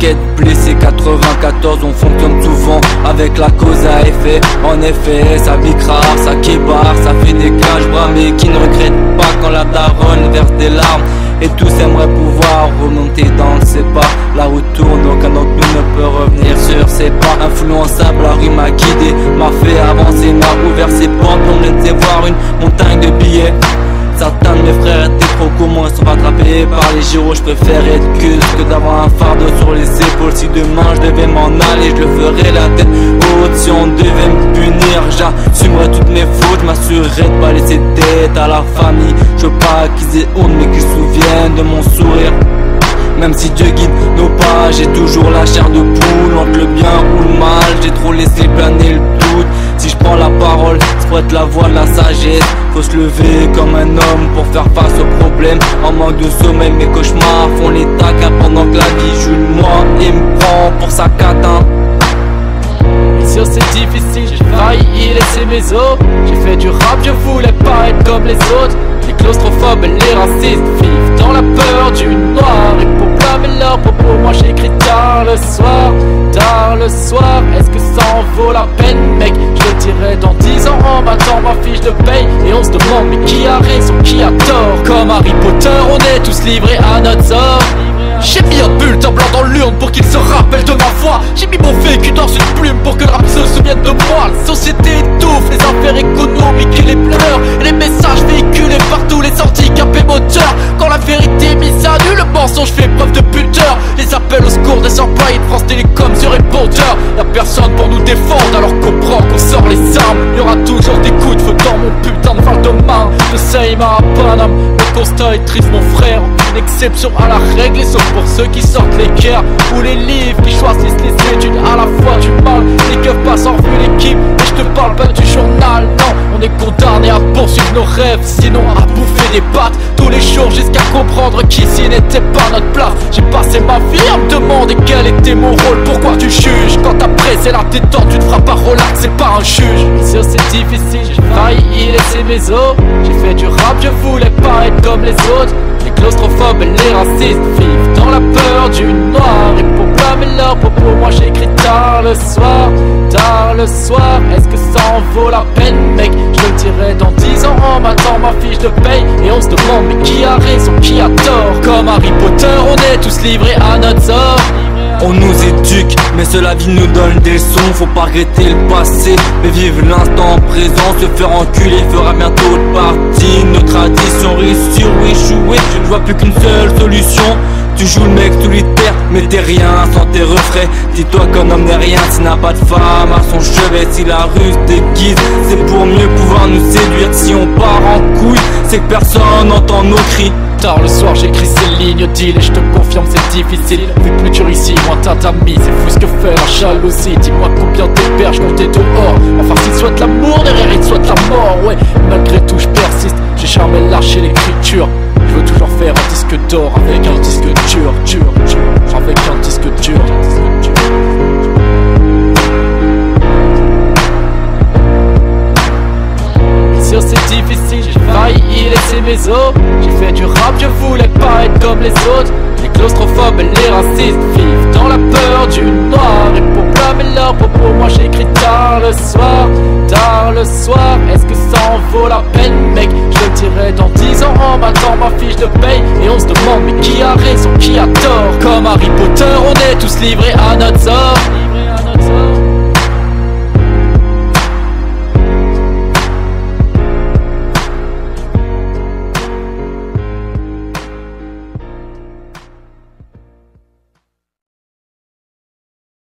t'inquiète, blessé 94, on fonctionne souvent avec la cause à effet. En effet, ça bicrave, ça kébarre, ça fait des clashs bras, mais qui ne regrette pas quand la daronne verse des larmes. Et tous aimeraient pouvoir remonter dans le sépa. La route tourne, aucun d'entre nous ne peut revenir sur ses pas. Influençable, la rue m'a guidé, m'a fait avancer, m'a ouvert ses portes pour me laisser voir une montagne de billets. Certains de mes frères étaient trop communs, ils sont rattrapés par les gyros. Je préfère être que d'avoir un fardeau sur les épaules. Si demain je devais m'en aller, je le ferais la tête haute. Si on devait me punir, j'assumerais toutes mes fautes. Je m'assurerais de pas laisser tête à la famille. Je veux pas qu'ils aient honte mais qu'ils se souviennent de mon sourire. Même si Dieu guide nos pas, j'ai toujours la chair de poule. Entre le bien ou le mal, j'ai trop laissé planer le doute. Si je prends la parole, c'est pour être la voix de la sagesse. Faut se lever comme un homme pour faire face aux problèmes. En manque de sommeil, mes cauchemars font les taquins. Pendant que la vie joue le moi et me prend pour sa catin. Bien sûr c'est difficile, j'ai failli y laisser mes os. J'ai fait du rap, je voulais pas être comme les autres. Les claustrophobes et les racistes vivent dans la peur du noir. Et pour blâmer leurs propos, moi j'écris tard le soir. Tard le soir, est-ce que ça en vaut la peine mec? Je le dirai dans 10 ans en battant ma fiche de paye. Et on se demande mais qui a raison, qui a tort? Comme Harry Potter, on est tous livrés à notre sort. J'ai mis un bulletin blanc dans l'urne pour qu'il se rappelle de ma voix. J'ai mis mon vécu dans une plume pour que le rap se souvienne de moi. La société étouffe les affaires économiques et les pleurs, et les messages véhiculés par tous les handicapés moteurs. Quand la vérité est mise à nu, le mensonge fait preuve de pudeur. Les appels au secours des employés de France Télécom sur répondeur. Y'a personne pour nous défendre alors qu'on prend, qu'on sort les armes. Y'aura toujours des coups de feu dans mon putain de Val-de-Marne. De Saïma à Paname, le constat est triste mon frère. Une exception à la règle et sauf pour ceux qui sortent les guerres ou les livres, qui choisissent les études à la fois du mal. Les keufs passent en revue l'équipe et je te parle pas du journal. Non, on est condamné à poursuivre nos rêves, sinon à bouffer des pattes tous les jours jusqu'à comprendre qu'ici n'était pas notre place. J'ai passé ma vie à me demander quel était mon rôle. Pourquoi tu juges quand après c'est la détente? Tu te feras pas relax, c'est pas un juge. Bien sûr c'est difficile, j'ai failli y laisser mes os. J'ai fait du rap, je voulais pas être comme les autres. Les claustrophobes et les racistes vivent dans la peur du noir. Et pour blâmer leurs propos, moi j'écris tard le soir. Tard le soir, est-ce que ça en vaut la peine mec? Je le dirai dans 10 ans en battant ma fiche de paye. Et on se demande mais qui a raison, qui a tort? Comme Harry Potter, on est tous livrés à notre sort. On nous éduque, mais seule la vie nous donne des leçons. Faut pas regretter le passé, mais vivre l'instant présent. Se faire enculer fera bientôt partie de nos traditions. Réussir ou échouer, je vois plus qu'une seule solution. Tu joues le mec solitaire, mais t'es rien sans tes refrains. Dis-toi qu'un homme n'est rien s'il n'a pas de femme à son chevet. Si la rue se déguise, c'est pour mieux pouvoir nous séduire. Si on part en couille, c'est que personne n'entend nos cris. Tard le soir j'écris ces lignes deal et je te confirme c'est difficile. Vu plus dur ici, moins t'as d'amis, c'est fou ce que fait la jalousie. Dis-moi combien t'héberges quand t'es dehors. Enfin s'il souhaite l'amour, derrière il souhaite la mort. Ouais, malgré tout je persiste, j'ai jamais lâché l'écriture. Je veux toujours faire un disque d'or avec un disque dur, avec un disque dur. C'est difficile, j'ai failli y laisser mes os. J'ai fait du rap, je voulais pas être comme les autres. Les claustrophobes et les racistes vivent dans la peur du noir. Et pour blâmer leurs propos, moi j'écris tard le soir. Tard le soir, est-ce que ça en vaut la peine mec? Je le dirai dans 10 ans en battant ma fiche de paye. Et on se demande mais qui a raison, qui a tort? Comme Harry Potter, on est tous livrés à